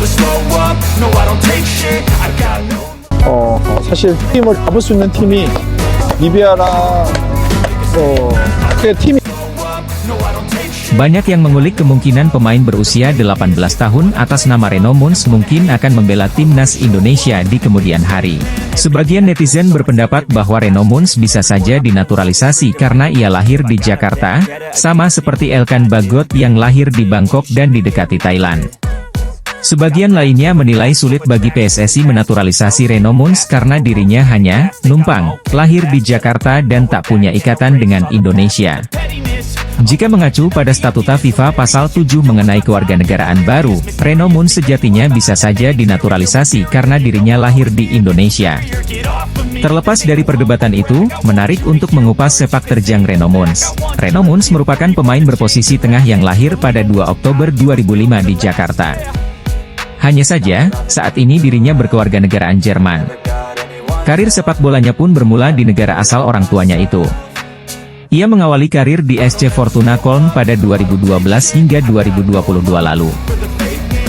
never slow up, no I don't take shit, I got no. 사실 팀을 잡을 수 있는 팀이 리비아랑 그 팀이 Banyak yang mengulik kemungkinan pemain berusia 18 tahun atas nama Reno Moons mungkin akan membela timnas Indonesia di kemudian hari. Sebagian netizen berpendapat bahwa Reno Moons bisa saja dinaturalisasi karena ia lahir di Jakarta, sama seperti Elkan Bagot yang lahir di Bangkok dan didekati Thailand. Sebagian lainnya menilai sulit bagi PSSI menaturalisasi Reno Moons karena dirinya hanya numpang, lahir di Jakarta dan tak punya ikatan dengan Indonesia. Jika mengacu pada statuta FIFA pasal 7 mengenai kewarganegaraan baru, Reno Moons sejatinya bisa saja dinaturalisasi karena dirinya lahir di Indonesia. Terlepas dari perdebatan itu, menarik untuk mengupas sepak terjang Reno Moons. Reno Moons merupakan pemain berposisi tengah yang lahir pada 2 Oktober 2005 di Jakarta. Hanya saja, saat ini dirinya berkewarganegaraan Jerman. Karir sepak bolanya pun bermula di negara asal orang tuanya itu. Ia mengawali karir di SC Fortuna Köln pada 2012 hingga 2022 lalu.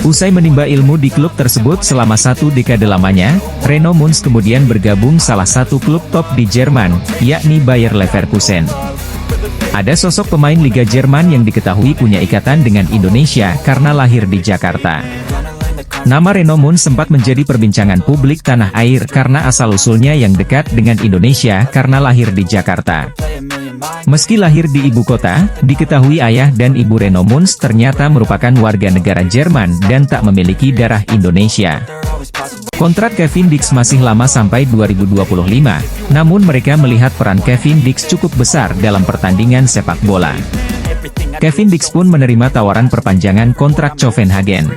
Usai menimba ilmu di klub tersebut selama 1 dekade lamanya, Reno Moons kemudian bergabung salah satu klub top di Jerman, yakni Bayer Leverkusen. Ada sosok pemain Liga Jerman yang diketahui punya ikatan dengan Indonesia karena lahir di Jakarta. Nama Reno Moons sempat menjadi perbincangan publik tanah air karena asal-usulnya yang dekat dengan Indonesia karena lahir di Jakarta. Meski lahir di ibu kota, diketahui ayah dan ibu Reno Moons ternyata merupakan warga negara Jerman dan tak memiliki darah Indonesia. Kontrak Kevin Dix masih lama sampai 2025, namun mereka melihat peran Kevin Dix cukup besar dalam pertandingan sepak bola. Kevin Dix pun menerima tawaran perpanjangan kontrak Copenhagen.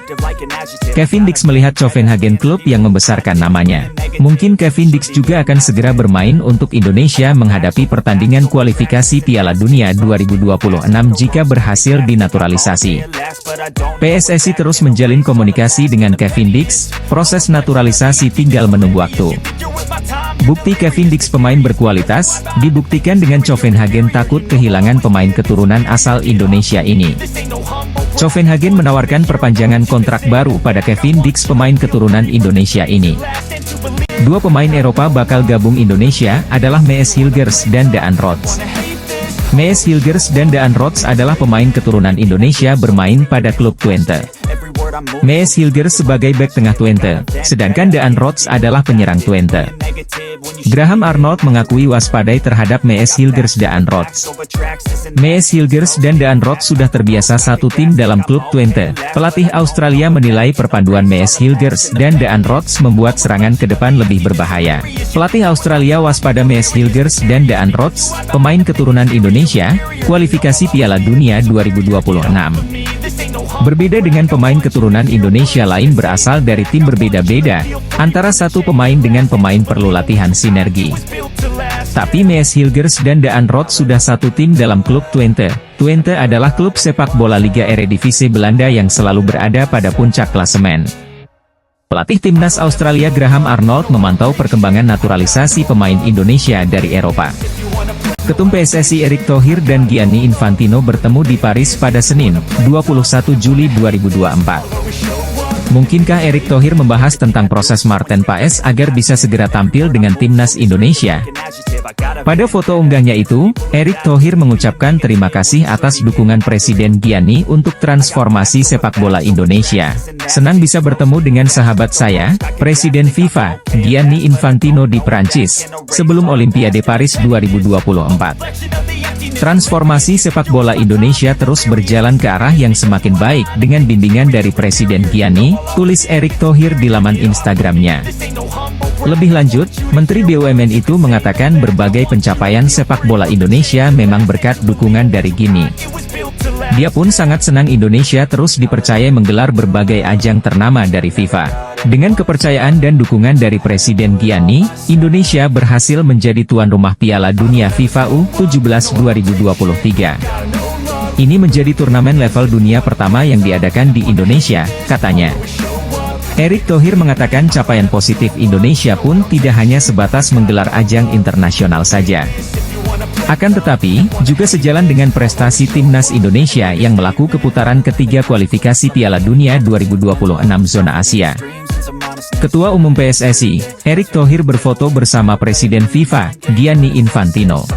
Kevin Dix melihat Copenhagen klub yang membesarkan namanya. Mungkin Kevin Dix juga akan segera bermain untuk Indonesia menghadapi pertandingan kualifikasi Piala Dunia 2026 jika berhasil dinaturalisasi. PSSI terus menjalin komunikasi dengan Kevin Dix, proses naturalisasi tinggal menunggu waktu. Bukti Kevin Dix pemain berkualitas, dibuktikan dengan Copenhagen takut kehilangan pemain keturunan asal Indonesia ini. Copenhagen menawarkan perpanjangan kontrak baru pada Kevin Dix pemain keturunan Indonesia ini. 2 pemain Eropa bakal gabung Indonesia adalah Mees Hilgers dan Daan Rots. Mees Hilgers dan Daan Rots adalah pemain keturunan Indonesia bermain pada klub Twente. Mees Hilgers sebagai bek tengah Twente, sedangkan Daan Rots adalah penyerang Twente. Graham Arnold mengakui waspadai terhadap Mees Hilgers Daan Rots. Mees Hilgers dan Daan Rots sudah terbiasa satu tim dalam klub Twente. Pelatih Australia menilai perpaduan Mees Hilgers dan Daan Rots membuat serangan ke depan lebih berbahaya. Pelatih Australia waspada Mees Hilgers dan Daan Rots, pemain keturunan Indonesia, kualifikasi Piala Dunia 2026. Berbeda dengan pemain keturunan Indonesia lain berasal dari tim berbeda-beda, antara satu pemain dengan pemain perlu latihan sinergi. Tapi Mees Hilgers dan Daan Rots sudah satu tim dalam klub Twente. Twente adalah klub sepak bola Liga Eredivisie Belanda yang selalu berada pada puncak klasemen. Pelatih timnas Australia Graham Arnold memantau perkembangan naturalisasi pemain Indonesia dari Eropa. Ketum PSSI Erick Thohir dan Gianni Infantino bertemu di Paris pada Senin, 21 Juli 2024. Mungkinkah Erick Thohir membahas tentang proses Marten Paes agar bisa segera tampil dengan timnas Indonesia? Pada foto unggahnya itu, Erick Thohir mengucapkan terima kasih atas dukungan Presiden Gianni untuk transformasi sepak bola Indonesia. Senang bisa bertemu dengan sahabat saya, Presiden FIFA, Gianni Infantino di Prancis, sebelum Olimpiade Paris 2024. Transformasi sepak bola Indonesia terus berjalan ke arah yang semakin baik dengan bimbingan dari Presiden Gianni, tulis Erick Thohir di laman Instagramnya. Lebih lanjut, Menteri BUMN itu mengatakan berbagai pencapaian sepak bola Indonesia memang berkat dukungan dari Gianni. Dia pun sangat senang Indonesia terus dipercaya menggelar berbagai ajang ternama dari FIFA. Dengan kepercayaan dan dukungan dari Presiden Gianni, Indonesia berhasil menjadi tuan rumah Piala Dunia FIFA U17 2023. Ini menjadi turnamen level dunia pertama yang diadakan di Indonesia, katanya. Erick Thohir mengatakan capaian positif Indonesia pun tidak hanya sebatas menggelar ajang internasional saja. Akan tetapi, juga sejalan dengan prestasi timnas Indonesia yang melaku ke putaran ketiga kualifikasi Piala Dunia 2026 zona Asia. Ketua Umum PSSI, Erick Thohir berfoto bersama Presiden FIFA, Gianni Infantino.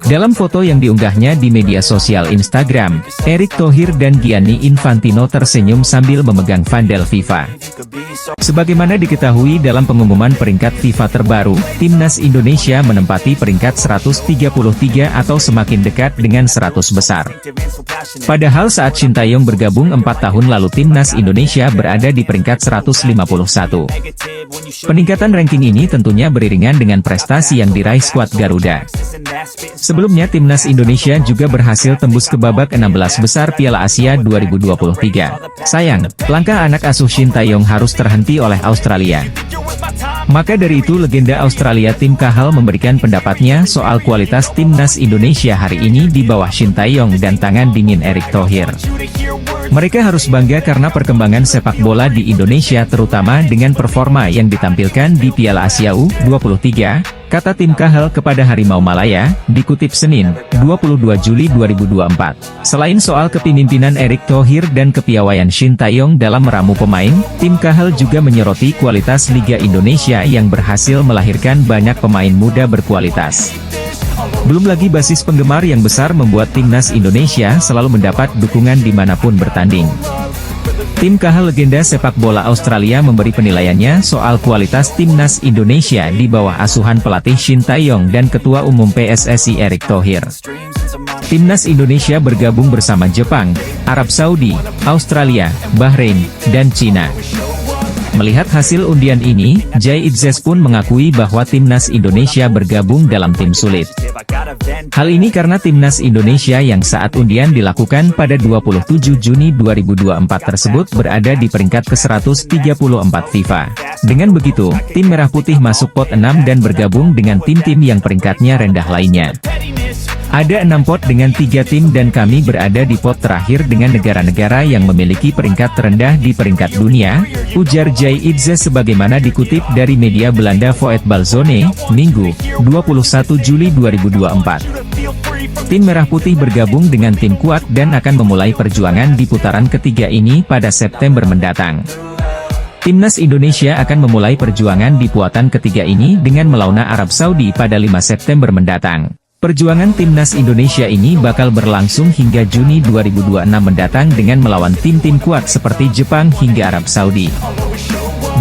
Dalam foto yang diunggahnya di media sosial Instagram, Erick Thohir dan Gianni Infantino tersenyum sambil memegang vandal FIFA. Sebagaimana diketahui dalam pengumuman peringkat FIFA terbaru, timnas Indonesia menempati peringkat 133 atau semakin dekat dengan 100 besar. Padahal saat Shin Tae-yong bergabung 4 tahun lalu timnas Indonesia berada di peringkat 151. Peningkatan ranking ini tentunya beriringan dengan prestasi yang diraih skuad Garuda. Sebelumnya timnas Indonesia juga berhasil tembus ke babak 16 besar Piala Asia 2023. Sayang, langkah anak asuh Shin Tae-yong harus terhenti oleh Australia. Maka dari itu legenda Australia Tim Cahill memberikan pendapatnya soal kualitas timnas Indonesia hari ini di bawah Shin Tae-yong dan tangan dingin Erick Thohir. Mereka harus bangga karena perkembangan sepak bola di Indonesia terutama dengan performa yang ditampilkan di Piala Asia U23, kata Tim Cahill kepada Harimau Malaya, dikutip Senin, 22 Juli 2024. Selain soal kepemimpinan Erick Thohir dan kepiawaian Shin Tae-yong dalam meramu pemain, Tim Cahill juga menyoroti kualitas Liga Indonesia yang berhasil melahirkan banyak pemain muda berkualitas. Belum lagi basis penggemar yang besar membuat timnas Indonesia selalu mendapat dukungan dimanapun bertanding. Tim Cahill legenda sepak bola Australia memberi penilaiannya soal kualitas timnas Indonesia di bawah asuhan pelatih Shin Tae-yong dan Ketua Umum PSSI Erick Thohir. Timnas Indonesia bergabung bersama Jepang, Arab Saudi, Australia, Bahrain, dan Cina. Melihat hasil undian ini, Jay Itzes pun mengakui bahwa timnas Indonesia bergabung dalam tim sulit. Hal ini karena timnas Indonesia yang saat undian dilakukan pada 27 Juni 2024 tersebut berada di peringkat ke-134 FIFA. Dengan begitu, tim Merah Putih masuk pot 6 dan bergabung dengan tim-tim yang peringkatnya rendah lainnya. Ada 6 pot dengan 3 tim dan kami berada di pot terakhir dengan negara-negara yang memiliki peringkat terendah di peringkat dunia, ujar Jay Itzes sebagaimana dikutip dari media Belanda Voetbalzone, Minggu, 21 Juli 2024. Tim Merah Putih bergabung dengan tim kuat dan akan memulai perjuangan di putaran ketiga ini pada September mendatang. Timnas Indonesia akan memulai perjuangan di puatan ketiga ini dengan melawan Arab Saudi pada 5 September mendatang. Perjuangan timnas Indonesia ini bakal berlangsung hingga Juni 2026 mendatang dengan melawan tim-tim kuat seperti Jepang hingga Arab Saudi.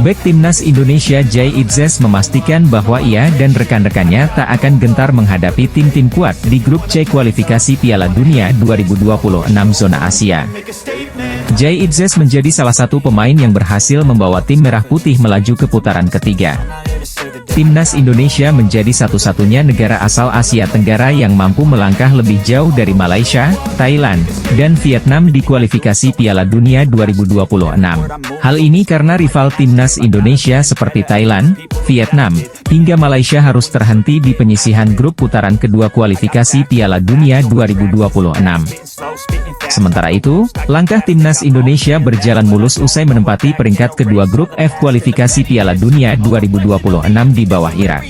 Bek timnas Indonesia Jay Itzes memastikan bahwa ia dan rekan-rekannya tak akan gentar menghadapi tim-tim kuat di grup C kualifikasi Piala Dunia 2026 zona Asia. Jay Itzes menjadi salah satu pemain yang berhasil membawa tim Merah Putih melaju ke putaran ketiga. Timnas Indonesia menjadi satu-satunya negara asal Asia Tenggara yang mampu melangkah lebih jauh dari Malaysia, Thailand, dan Vietnam di kualifikasi Piala Dunia 2026. Hal ini karena rival timnas Indonesia seperti Thailand, Vietnam, hingga Malaysia harus terhenti di penyisihan grup putaran kedua kualifikasi Piala Dunia 2026. Sementara itu, langkah timnas Indonesia berjalan mulus usai menempati peringkat kedua grup F kualifikasi Piala Dunia 2026 di bawah Irak.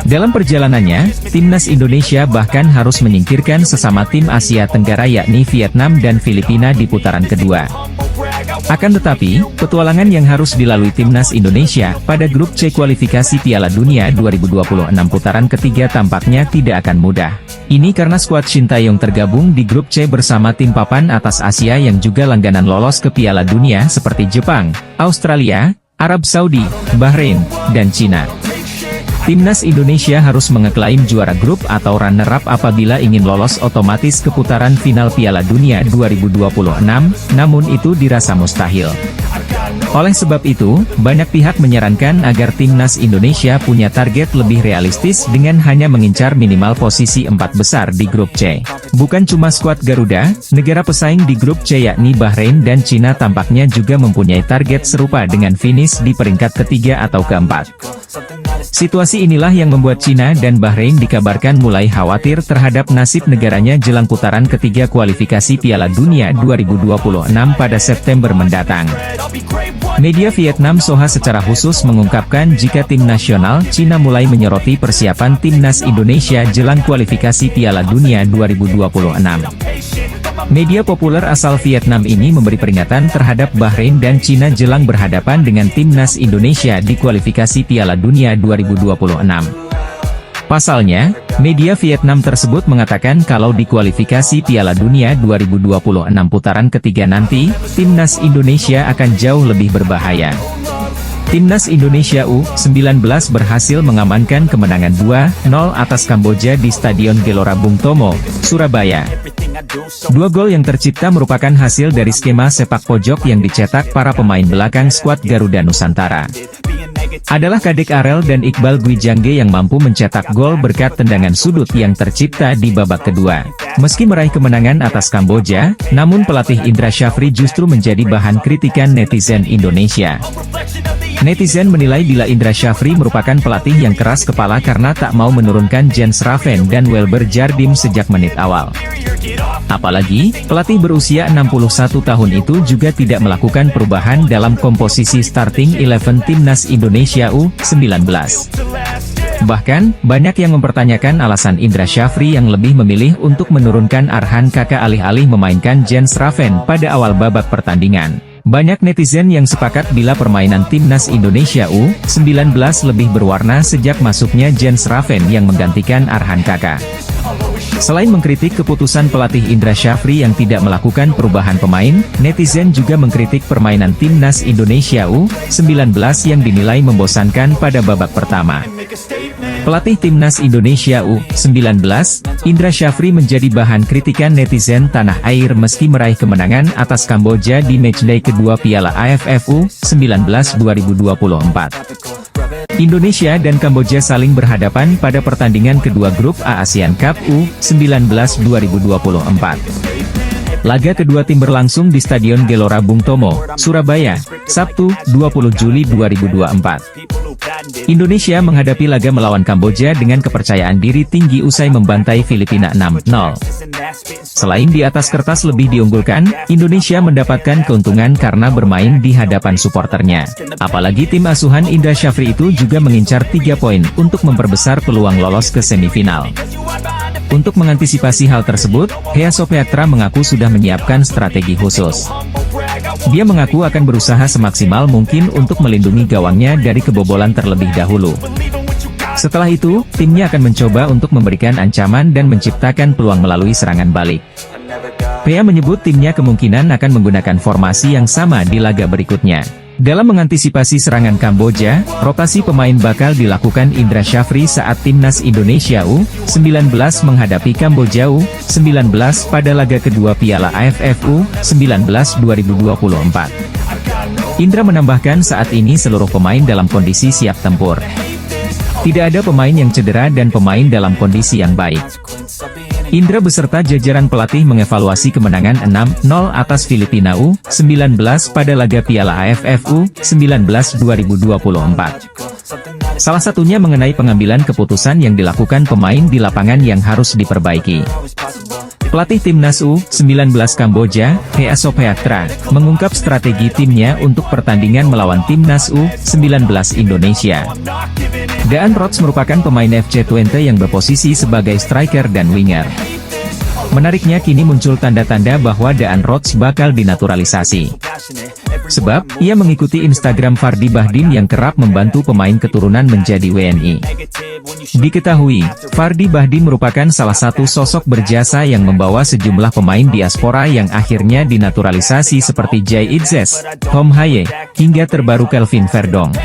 Dalam perjalanannya, timnas Indonesia bahkan harus menyingkirkan sesama tim Asia Tenggara yakni Vietnam dan Filipina di putaran kedua. Akan tetapi, petualangan yang harus dilalui timnas Indonesia pada grup C kualifikasi Piala Dunia 2026 putaran ketiga tampaknya tidak akan mudah. Ini karena skuad Shin Tae-yong tergabung di grup C bersama tim papan atas Asia yang juga langganan lolos ke Piala Dunia seperti Jepang, Australia, Arab Saudi, Bahrain, dan Cina. Timnas Indonesia harus mengeklaim juara grup atau runner-up apabila ingin lolos otomatis ke putaran final Piala Dunia 2026, namun itu dirasa mustahil. Oleh sebab itu, banyak pihak menyarankan agar timnas Indonesia punya target lebih realistis dengan hanya mengincar minimal posisi 4 besar di grup C. Bukan cuma skuad Garuda, negara pesaing di grup C yakni Bahrain dan Cina tampaknya juga mempunyai target serupa dengan finish di peringkat ketiga atau keempat. Situasi inilah yang membuat China dan Bahrain dikabarkan mulai khawatir terhadap nasib negaranya jelang putaran ketiga kualifikasi Piala Dunia 2026 pada September mendatang. Media Vietnam Soha secara khusus mengungkapkan jika tim nasional China mulai menyoroti persiapan timnas Indonesia jelang kualifikasi Piala Dunia 2026. Media populer asal Vietnam ini memberi peringatan terhadap Bahrain dan China jelang berhadapan dengan timnas Indonesia di kualifikasi Piala Dunia 2026. Pasalnya, media Vietnam tersebut mengatakan kalau di kualifikasi Piala Dunia 2026 putaran ketiga nanti, timnas Indonesia akan jauh lebih berbahaya. Timnas Indonesia U19 berhasil mengamankan kemenangan 2-0 atas Kamboja di Stadion Gelora Bung Tomo, Surabaya. Dua gol yang tercipta merupakan hasil dari skema sepak pojok yang dicetak para pemain belakang skuad Garuda Nusantara. Adalah Kadek Arel dan Iqbal Gwijangge yang mampu mencetak gol berkat tendangan sudut yang tercipta di babak kedua. Meski meraih kemenangan atas Kamboja, namun pelatih Indra Syafri justru menjadi bahan kritikan netizen Indonesia. Netizen menilai bila Indra Syafri merupakan pelatih yang keras kepala karena tak mau menurunkan Jens Raven dan Welber Jardim sejak menit awal. Apalagi, pelatih berusia 61 tahun itu juga tidak melakukan perubahan dalam komposisi starting 11 timnas Indonesia U19. Bahkan, banyak yang mempertanyakan alasan Indra Syafri yang lebih memilih untuk menurunkan Arhan Kakak alih-alih memainkan Jens Raven pada awal babak pertandingan. Banyak netizen yang sepakat bila permainan timnas Indonesia U19 lebih berwarna sejak masuknya Jens Raven yang menggantikan Arhan Kakak. Selain mengkritik keputusan pelatih Indra Syafri yang tidak melakukan perubahan pemain, netizen juga mengkritik permainan timnas Indonesia U19 yang dinilai membosankan pada babak pertama. Pelatih timnas Indonesia U19, Indra Syafri menjadi bahan kritikan netizen tanah air meski meraih kemenangan atas Kamboja di matchday kedua Piala AFF U19 2024. Indonesia dan Kamboja saling berhadapan pada pertandingan kedua grup A ASEAN Cup U19 2024. Laga kedua tim berlangsung di Stadion Gelora Bung Tomo, Surabaya, Sabtu, 20 Juli 2024. Indonesia menghadapi laga melawan Kamboja dengan kepercayaan diri tinggi usai membantai Filipina 6-0. Selain di atas kertas lebih diunggulkan, Indonesia mendapatkan keuntungan karena bermain di hadapan supporternya. Apalagi tim asuhan Indra Syafri itu juga mengincar 3 poin untuk memperbesar peluang lolos ke semifinal. Untuk mengantisipasi hal tersebut, Hea Sopeatra mengaku sudah menyiapkan strategi khusus. Dia mengaku akan berusaha semaksimal mungkin untuk melindungi gawangnya dari kebobolan terlebih dahulu. Setelah itu, timnya akan mencoba untuk memberikan ancaman dan menciptakan peluang melalui serangan balik. Hea menyebut timnya kemungkinan akan menggunakan formasi yang sama di laga berikutnya. Dalam mengantisipasi serangan Kamboja, rotasi pemain bakal dilakukan Indra Syafri saat timnas Indonesia U19 menghadapi Kamboja U19 pada laga kedua Piala AFF U19 2024. Indra menambahkan saat ini seluruh pemain dalam kondisi siap tempur. Tidak ada pemain yang cedera dan pemain dalam kondisi yang baik. Indra beserta jajaran pelatih mengevaluasi kemenangan 6-0 atas Filipina U19 pada laga Piala AFF U19 2024. Salah satunya mengenai pengambilan keputusan yang dilakukan pemain di lapangan yang harus diperbaiki. Pelatih timnas U19 Kamboja, Hea Sopeatra, mengungkap strategi timnya untuk pertandingan melawan timnas U19 Indonesia. Daan Rots merupakan pemain FC Twente yang berposisi sebagai striker dan winger. Menariknya kini muncul tanda-tanda bahwa Daan Rots bakal dinaturalisasi. Sebab, ia mengikuti Instagram Fardi Bahdim yang kerap membantu pemain keturunan menjadi WNI. Diketahui, Fardi Bahdim merupakan salah satu sosok berjasa yang membawa sejumlah pemain diaspora yang akhirnya dinaturalisasi seperti Jay Itzes, Tom Haye, hingga terbaru Kelvin Verdong.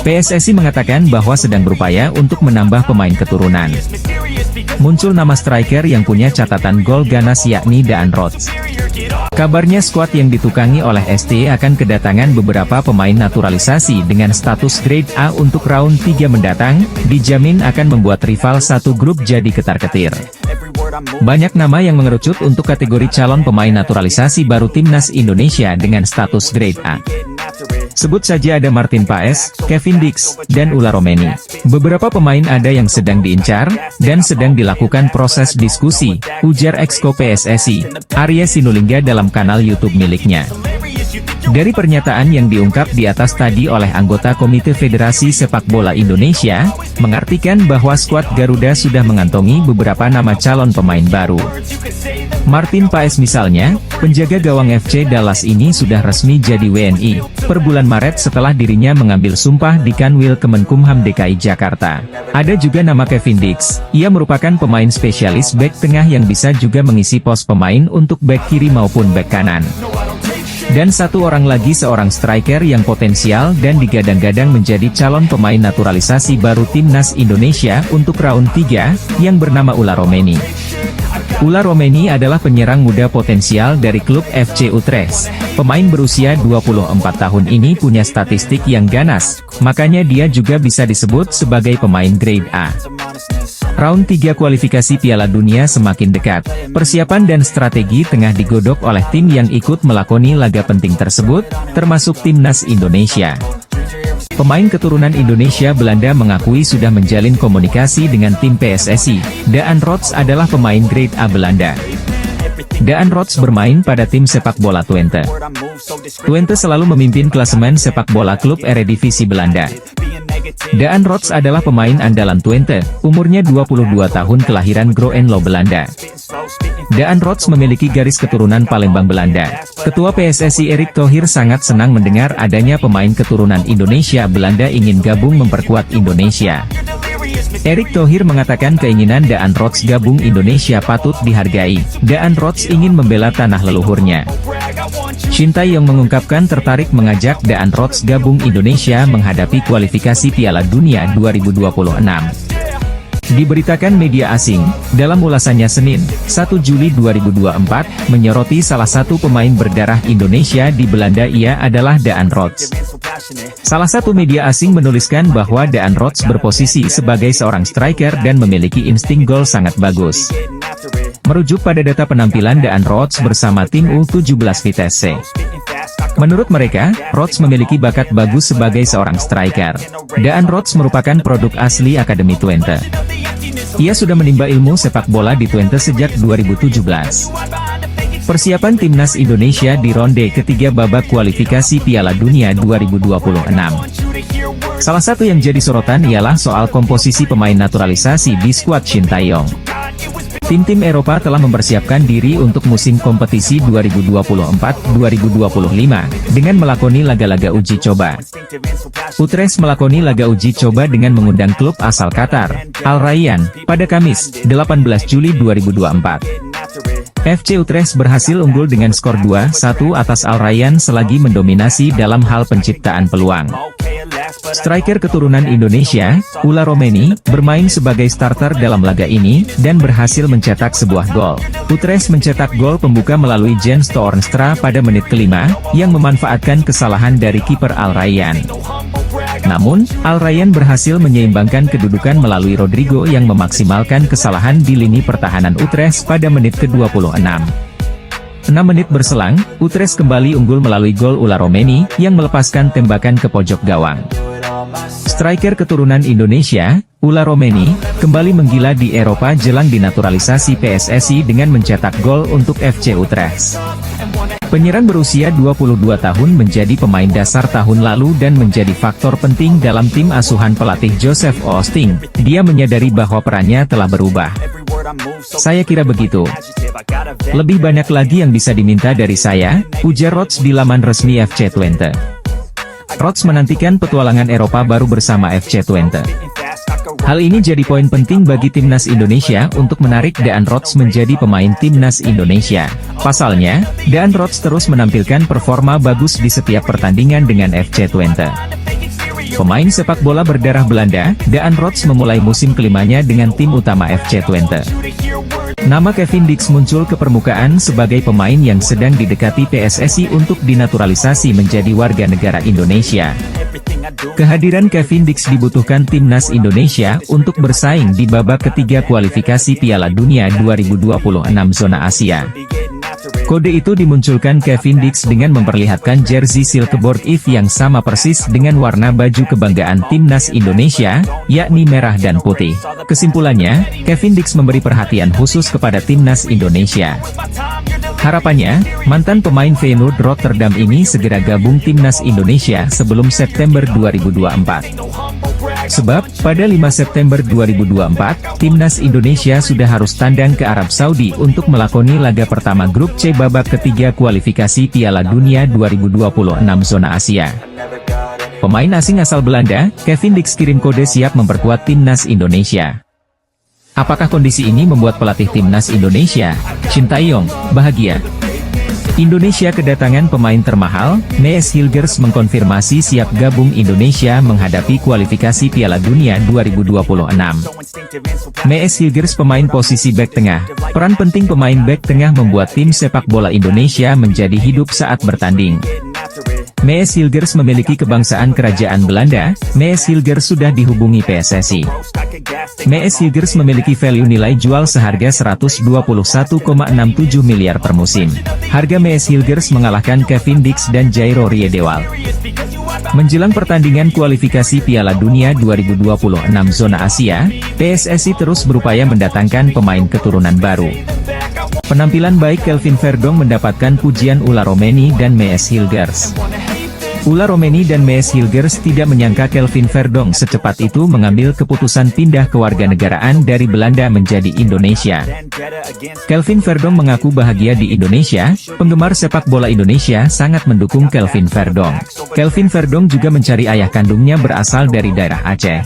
PSSI mengatakan bahwa sedang berupaya untuk menambah pemain keturunan. Muncul nama striker yang punya catatan gol ganas yakni Daan Rots. Kabarnya skuad yang ditukangi oleh ST akan kedatangan beberapa pemain naturalisasi dengan status grade A untuk round 3 mendatang, dijamin akan membuat rival satu grup jadi ketar-ketir. Banyak nama yang mengerucut untuk kategori calon pemain naturalisasi baru timnas Indonesia dengan status grade A. Sebut saja ada Martin Paes, Kevin Dix, dan Ulla Romeni. Beberapa pemain ada yang sedang diincar, dan sedang dilakukan proses diskusi, ujar Exco PSSI, Arya Sinulinga dalam kanal YouTube miliknya. Dari pernyataan yang diungkap di atas tadi oleh anggota Komite Federasi Sepak Bola Indonesia, mengartikan bahwa skuad Garuda sudah mengantongi beberapa nama calon pemain baru. Martin Paes misalnya, penjaga gawang FC Dallas ini sudah resmi jadi WNI, per bulan Maret setelah dirinya mengambil sumpah di Kanwil Kemenkumham DKI Jakarta. Ada juga nama Kevin Dix, ia merupakan pemain spesialis bek tengah yang bisa juga mengisi pos pemain untuk bek kiri maupun bek kanan. Dan satu orang lagi seorang striker yang potensial dan digadang-gadang menjadi calon pemain naturalisasi baru Timnas Indonesia untuk round 3, yang bernama Ulla Romeni. Ulla Romeni adalah penyerang muda potensial dari klub FC Utrecht. Pemain berusia 24 tahun ini punya statistik yang ganas, makanya dia juga bisa disebut sebagai pemain grade A. Round 3 kualifikasi Piala Dunia semakin dekat. Persiapan dan strategi tengah digodok oleh tim yang ikut melakoni laga penting tersebut, termasuk Timnas Indonesia. Pemain keturunan Indonesia Belanda mengakui sudah menjalin komunikasi dengan tim PSSI. Daan Rots adalah pemain grade A Belanda. Daan Rots bermain pada tim sepak bola Twente. Twente selalu memimpin klasemen sepak bola klub Eredivisie Belanda. Daan Rots adalah pemain andalan Twente, umurnya 22 tahun kelahiran Groenlo, Belanda. Daan Rots memiliki garis keturunan Palembang, Belanda. Ketua PSSI Erick Thohir sangat senang mendengar adanya pemain keturunan Indonesia Belanda ingin gabung memperkuat Indonesia. Erick Thohir mengatakan keinginan Daan Rots gabung Indonesia patut dihargai. Daan Rots ingin membela tanah leluhurnya. Shin Tae-yong mengungkapkan tertarik mengajak Daan Rots gabung Indonesia menghadapi kualifikasi Piala Dunia 2026. Diberitakan media asing, dalam ulasannya Senin, 1 Juli 2024, menyoroti salah satu pemain berdarah Indonesia di Belanda ia adalah Daan Rots. Salah satu media asing menuliskan bahwa Daan Rots berposisi sebagai seorang striker dan memiliki insting gol sangat bagus. Merujuk pada data penampilan Daan Rots bersama tim U17 Vitesse. Menurut mereka, Rots memiliki bakat bagus sebagai seorang striker. Daan Rots merupakan produk asli Akademi Twente. Ia sudah menimba ilmu sepak bola di Twente sejak 2017. Persiapan Timnas Indonesia di ronde ketiga babak kualifikasi Piala Dunia 2026. Salah satu yang jadi sorotan ialah soal komposisi pemain naturalisasi di skuad Shin Tae-yong. Tim-tim Eropa telah mempersiapkan diri untuk musim kompetisi 2024-2025, dengan melakoni laga-laga uji coba. Utrecht melakoni laga uji coba dengan mengundang klub asal Qatar, Al Rayyan, pada Kamis, 18 Juli 2024. FC Utrecht berhasil unggul dengan skor 2-1 atas Al Rayyan selagi mendominasi dalam hal penciptaan peluang. Striker keturunan Indonesia, Ulla Romeni, bermain sebagai starter dalam laga ini, dan berhasil mencetak sebuah gol. Utrecht mencetak gol pembuka melalui Jens Toornstra pada menit kelima, yang memanfaatkan kesalahan dari kiper Al Rayyan. Namun, Al Rayyan berhasil menyeimbangkan kedudukan melalui Rodrigo yang memaksimalkan kesalahan di lini pertahanan Utrecht pada menit ke-26. 6 menit berselang, Utrecht kembali unggul melalui gol Ulla Romeni, yang melepaskan tembakan ke pojok gawang. Striker keturunan Indonesia, Ulla Romeni, kembali menggila di Eropa jelang dinaturalisasi PSSI dengan mencetak gol untuk FC Utrecht. Penyerang berusia 22 tahun menjadi pemain dasar tahun lalu dan menjadi faktor penting dalam tim asuhan pelatih Joseph Oosting. Dia menyadari bahwa perannya telah berubah. Saya kira begitu. Lebih banyak lagi yang bisa diminta dari saya, ujar Rots di laman resmi FC Twente. Rots menantikan petualangan Eropa baru bersama FC Twente. Hal ini jadi poin penting bagi Timnas Indonesia untuk menarik Daan Rots menjadi pemain Timnas Indonesia. Pasalnya, Daan Rots terus menampilkan performa bagus di setiap pertandingan dengan FC Twente. Pemain sepak bola berdarah Belanda, Daan Rots memulai musim kelimanya dengan tim utama FC Twente. Nama Kevin Dix muncul ke permukaan sebagai pemain yang sedang didekati PSSI untuk dinaturalisasi menjadi warga negara Indonesia. Kehadiran Kevin Dix dibutuhkan Timnas Indonesia untuk bersaing di babak ketiga kualifikasi Piala Dunia 2026 zona Asia. Kode itu dimunculkan Kevin Dix dengan memperlihatkan jersey Silkeborg If yang sama persis dengan warna baju kebanggaan timnas Indonesia, yakni merah dan putih. Kesimpulannya, Kevin Dix memberi perhatian khusus kepada timnas Indonesia. Harapannya, mantan pemain Feyenoord Rotterdam ini segera gabung timnas Indonesia sebelum September 2024. Sebab, pada 5 September 2024, timnas Indonesia sudah harus tandang ke Arab Saudi untuk melakoni laga pertama grup C babak ketiga kualifikasi Piala Dunia 2026 zona Asia. Pemain asing asal Belanda, Kevin Dix kirim kode siap memperkuat timnas Indonesia. Apakah kondisi ini membuat pelatih timnas Indonesia, Shin Tae-yong, bahagia? Indonesia kedatangan pemain termahal. Mees Hilgers mengkonfirmasi siap gabung Indonesia menghadapi kualifikasi Piala Dunia 2026. Mees Hilgers pemain posisi bek tengah. Peran penting pemain bek tengah membuat tim sepak bola Indonesia menjadi hidup saat bertanding. Mees Hilgers memiliki kebangsaan kerajaan Belanda. Mees Hilgers sudah dihubungi PSSI. Mees Hilgers memiliki value nilai jual seharga 121,67 miliar per musim. Harga Mees Hilgers mengalahkan Kevin Dix dan Jairo Riedewald. Menjelang pertandingan kualifikasi Piala Dunia 2026 zona Asia, PSSI terus berupaya mendatangkan pemain keturunan baru. Penampilan baik Kelvin Verdong mendapatkan pujian Ulla Romeni dan Mees Hilgers. Ulla Romeni dan Mees Hilgers tidak menyangka Kelvin Verdong secepat itu mengambil keputusan pindah kewarganegaraan dari Belanda menjadi Indonesia. Kelvin Verdong mengaku bahagia di Indonesia. Penggemar sepak bola Indonesia sangat mendukung Kelvin Verdong. Kelvin Verdong juga mencari ayah kandungnya berasal dari daerah Aceh.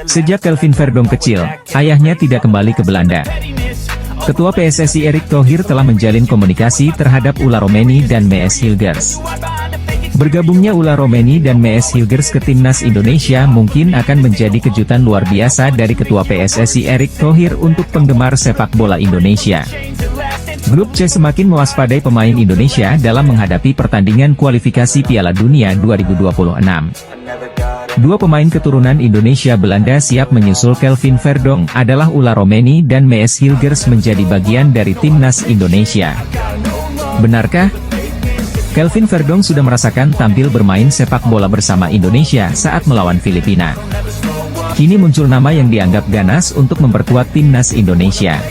Sejak Kelvin Verdong kecil, ayahnya tidak kembali ke Belanda. Ketua PSSI Erick Thohir telah menjalin komunikasi terhadap Ulla Romeni dan Mees Hilgers. Bergabungnya Ulla Romeni dan Mees Hilgers ke timnas Indonesia mungkin akan menjadi kejutan luar biasa dari Ketua PSSI Erick Thohir untuk penggemar sepak bola Indonesia. Grup C semakin mewaspadai pemain Indonesia dalam menghadapi pertandingan kualifikasi Piala Dunia 2026. Dua pemain keturunan Indonesia Belanda siap menyusul Kelvin Verdong adalah Ulla Romeni dan Mees Hilgers menjadi bagian dari timnas Indonesia. Benarkah? Kelvin Verdong sudah merasakan tampil bermain sepak bola bersama Indonesia saat melawan Filipina. Kini muncul nama yang dianggap ganas untuk memperkuat timnas Indonesia.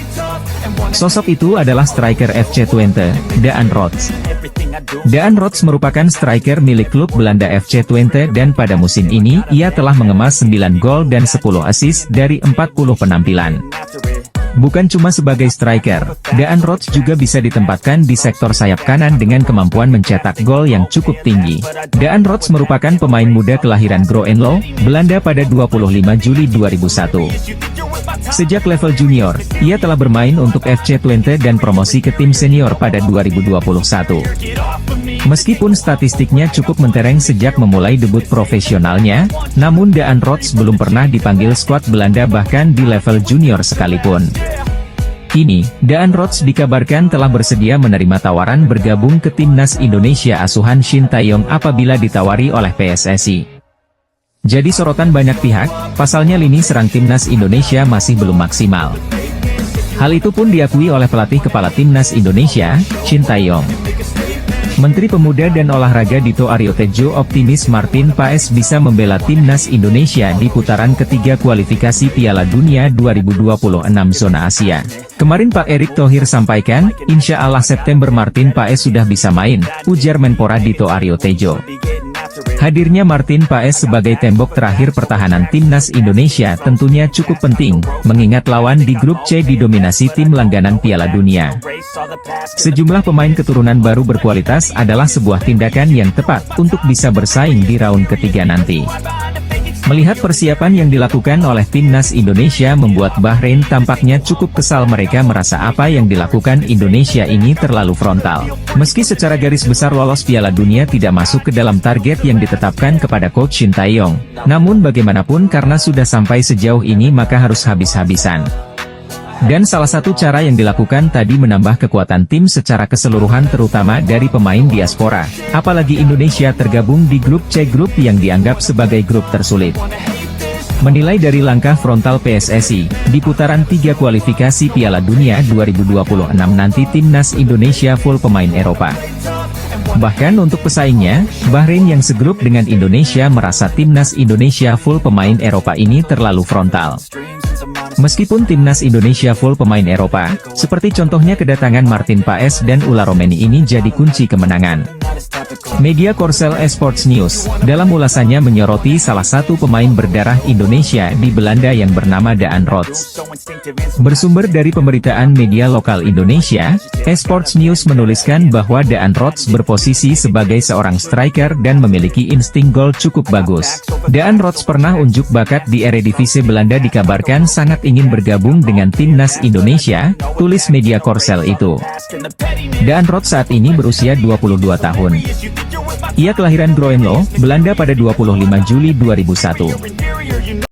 Sosok itu adalah striker FC Twente, Daan Rots. Daan Rots merupakan striker milik klub Belanda FC Twente dan pada musim ini ia telah mengemas 9 gol dan 10 assist dari 40 penampilan. Bukan cuma sebagai striker, Daan Rots juga bisa ditempatkan di sektor sayap kanan dengan kemampuan mencetak gol yang cukup tinggi. Daan Rots merupakan pemain muda kelahiran Groenlo, Belanda pada 25 Juli 2001. Sejak level junior, ia telah bermain untuk FC Twente dan promosi ke tim senior pada 2021. Meskipun statistiknya cukup mentereng sejak memulai debut profesionalnya, namun Daan Rots belum pernah dipanggil skuad Belanda bahkan di level junior sekalipun. Kini, Daan Rots dikabarkan telah bersedia menerima tawaran bergabung ke timnas Indonesia asuhan Shin Tae-yong apabila ditawari oleh PSSI. Jadi sorotan banyak pihak, pasalnya lini serang timnas Indonesia masih belum maksimal. Hal itu pun diakui oleh pelatih kepala timnas Indonesia, Shin Tae-yong. Menteri Pemuda dan Olahraga Dito Aryo Tejo optimis Martin Paes bisa membela timnas Indonesia di putaran ketiga kualifikasi Piala Dunia 2026 zona Asia. Kemarin Pak Erick Thohir sampaikan, insya Allah September Martin Paes sudah bisa main, ujar Menpora Dito Aryo Tejo. Hadirnya Martin Paes sebagai tembok terakhir pertahanan timnas Indonesia tentunya cukup penting, mengingat lawan di grup C didominasi tim langganan Piala Dunia. Sejumlah pemain keturunan baru berkualitas adalah sebuah tindakan yang tepat untuk bisa bersaing di raun ketiga nanti. Melihat persiapan yang dilakukan oleh timnas Indonesia membuat Bahrain tampaknya cukup kesal, mereka merasa apa yang dilakukan Indonesia ini terlalu frontal. Meski secara garis besar lolos Piala Dunia tidak masuk ke dalam target yang ditetapkan kepada Coach Shin Tae-yong, namun bagaimanapun karena sudah sampai sejauh ini maka harus habis-habisan. Dan salah satu cara yang dilakukan tadi menambah kekuatan tim secara keseluruhan terutama dari pemain diaspora. Apalagi Indonesia tergabung di grup C, grup yang dianggap sebagai grup tersulit. menilai dari langkah frontal PSSI, di putaran 3 kualifikasi Piala Dunia 2026 nanti timnas Indonesia full pemain Eropa. Bahkan untuk pesaingnya, Bahrain yang segrup dengan Indonesia merasa timnas Indonesia full pemain Eropa ini terlalu frontal. Meskipun timnas Indonesia full pemain Eropa, seperti contohnya kedatangan Martin Paes dan Ula Romeni ini jadi kunci kemenangan. Media Korsel Esports News, dalam ulasannya menyoroti salah satu pemain berdarah Indonesia di Belanda yang bernama Daan Rots. Bersumber dari pemberitaan media lokal Indonesia, Esports News menuliskan bahwa Daan Rots berposisi sebagai seorang striker dan memiliki insting gol cukup bagus. Daan Rots pernah unjuk bakat di Eredivisie Belanda, dikabarkan sangat ingin bergabung dengan timnas Indonesia, tulis media Korsel itu. Daan Rots saat ini berusia 22 tahun. Ia kelahiran Groenlo, Belanda pada 25 Juli 2001.